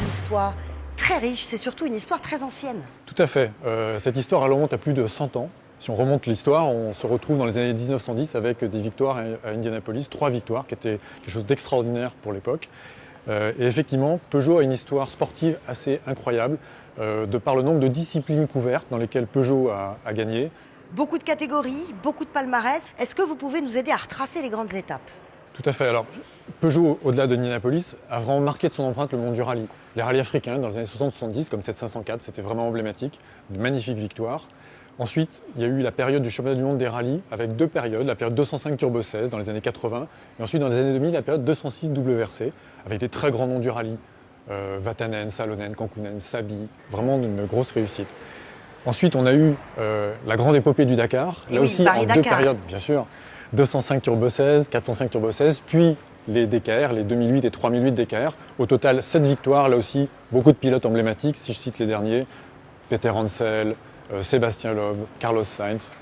histoire très riche, c'est surtout une histoire très ancienne. Tout à fait. Cette histoire, elle remonte à plus de 100 ans. Si on remonte l'histoire, on se retrouve dans les années 1910 avec des victoires à Indianapolis, 3 victoires, qui étaient quelque chose d'extraordinaire pour l'époque. Et effectivement, Peugeot a une histoire sportive assez incroyable, de par le nombre de disciplines couvertes dans lesquelles Peugeot a gagné. Beaucoup de catégories, beaucoup de palmarès. Est-ce que vous pouvez nous aider à retracer les grandes étapes? Tout à fait. Alors, Peugeot, au-delà de Indianapolis, a vraiment marqué de son empreinte le monde du rallye. Les rallyes africains, dans les années 60-70, comme cette 504, c'était vraiment emblématique, de magnifiques victoires. Ensuite, il y a eu la période du championnat du monde des rallyes, avec 2 périodes, la période 205 Turbo 16 dans les années 80, et ensuite dans les années 2000, la période 206 WRC, avec des très grands noms du rallye. Vatanen, Salonen, Kankkunen, Sabi, vraiment une grosse réussite. Ensuite, on a eu la grande épopée du Dakar, là aussi en 2 périodes, bien sûr. 205 Turbo 16, 405 Turbo 16, puis les DKR, les 2008 et 3008 DKR. Au total, 7 victoires, là aussi, beaucoup de pilotes emblématiques, si je cite les derniers, Peter Hansel, Sébastien Loeb, Carlos Sainz.